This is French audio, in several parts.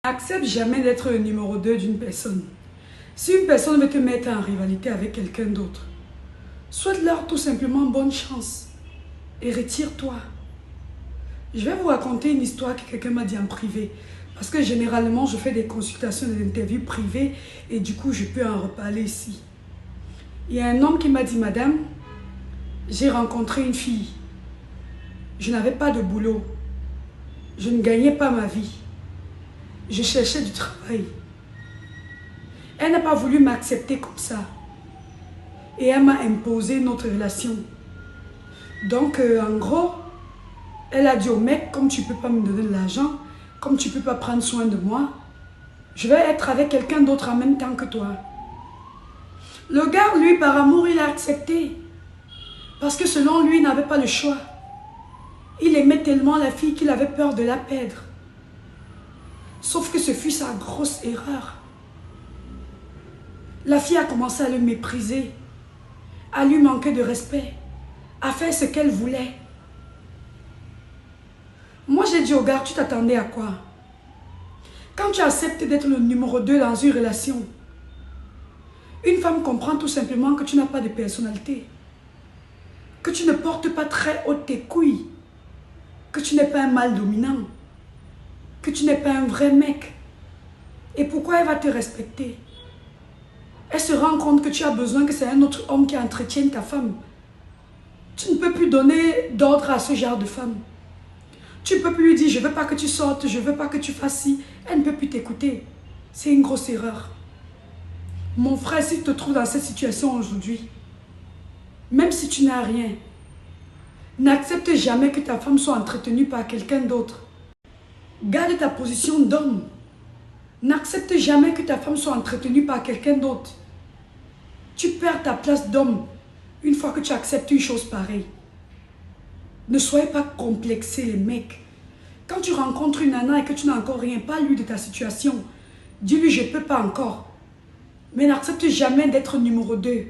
Accepte jamais d'être le numéro 2 d'une personne. Si une personne veut te mettre en rivalité avec quelqu'un d'autre, souhaite-leur tout simplement bonne chance et retire-toi. Je vais vous raconter une histoire que quelqu'un m'a dit en privé. Parce que généralement, je fais des consultations, des interviews privées et du coup, je peux en reparler ici. Il y a un homme qui m'a dit, Madame, j'ai rencontré une fille. Je n'avais pas de boulot. Je ne gagnais pas ma vie. Je cherchais du travail. Elle n'a pas voulu m'accepter comme ça. Et elle m'a imposé notre relation. Donc, en gros, elle a dit au mec, comme tu ne peux pas me donner de l'argent, comme tu ne peux pas prendre soin de moi, je vais être avec quelqu'un d'autre en même temps que toi. Le gars, lui, par amour, il a accepté. Parce que selon lui, il n'avait pas le choix. Il aimait tellement la fille qu'il avait peur de la perdre. Sauf que ce fut sa grosse erreur. La fille a commencé à le mépriser, à lui manquer de respect, à faire ce qu'elle voulait. Moi, j'ai dit au gars, tu t'attendais à quoi? Quand tu acceptes d'être le numéro 2 dans une relation, une femme comprend tout simplement que tu n'as pas de personnalité, que tu ne portes pas très haut tes couilles, que tu n'es pas un mâle dominant, que tu n'es pas un vrai mec. Et pourquoi elle va te respecter? Elle se rend compte que tu as besoin que c'est un autre homme qui entretienne ta femme. Tu ne peux plus donner d'ordre à ce genre de femme. Tu ne peux plus lui dire, je ne veux pas que tu sortes, je ne veux pas que tu fasses ci. Elle ne peut plus t'écouter. C'est une grosse erreur. Mon frère, si tu te trouves dans cette situation aujourd'hui, même si tu n'as rien, n'accepte jamais que ta femme soit entretenue par quelqu'un d'autre. Garde ta position d'homme. N'accepte jamais que ta femme soit entretenue par quelqu'un d'autre. Tu perds ta place d'homme une fois que tu acceptes une chose pareille. Ne soyez pas complexés les mecs. Quand tu rencontres une nana et que tu n'as encore rien, parle-lui de ta situation. Dis-lui je ne peux pas encore. Mais n'accepte jamais d'être numéro 2.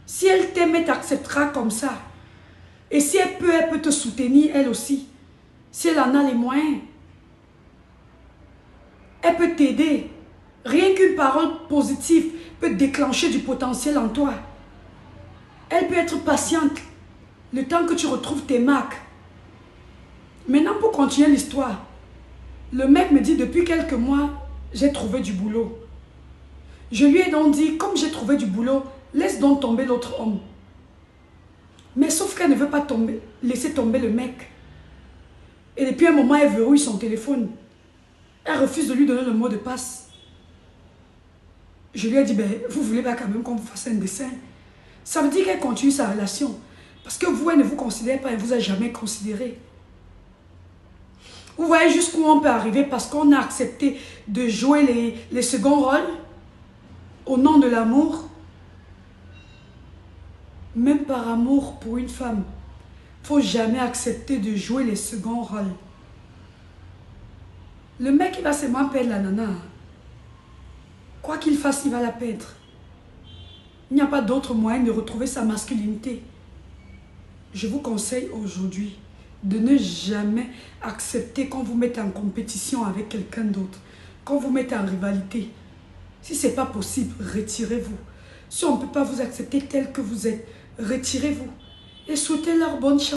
Si elle t'aime, elle t'acceptera comme ça. Et si elle peut te soutenir elle aussi. Si elle en a les moyens. Elle peut t'aider. Rien qu'une parole positive peut déclencher du potentiel en toi. Elle peut être patiente le temps que tu retrouves tes marques. Maintenant, pour continuer l'histoire, le mec me dit depuis quelques mois, j'ai trouvé du boulot. Je lui ai donc dit, comme j'ai trouvé du boulot, laisse donc tomber l'autre homme. Mais sauf qu'elle ne veut pas laisser tomber le mec. Et depuis un moment, elle verrouille son téléphone. Elle refuse de lui donner le mot de passe. Je lui ai dit, ben, vous voulez pas quand même qu'on vous fasse un dessin? Ça veut dire qu'elle continue sa relation. Parce que vous, elle ne vous considère pas, elle ne vous a jamais considéré. Vous voyez jusqu'où on peut arriver parce qu'on a accepté de jouer les seconds rôles au nom de l'amour. Même par amour pour une femme, il ne faut jamais accepter de jouer les seconds rôles. Le mec, il va seulement perdre la nana. Quoi qu'il fasse, il va la perdre. Il n'y a pas d'autre moyen de retrouver sa masculinité. Je vous conseille aujourd'hui de ne jamais accepter qu'on vous mette en compétition avec quelqu'un d'autre, qu'on vous mette en rivalité. Si ce n'est pas possible, retirez-vous. Si on ne peut pas vous accepter tel que vous êtes, retirez-vous et souhaitez leur bonne chance.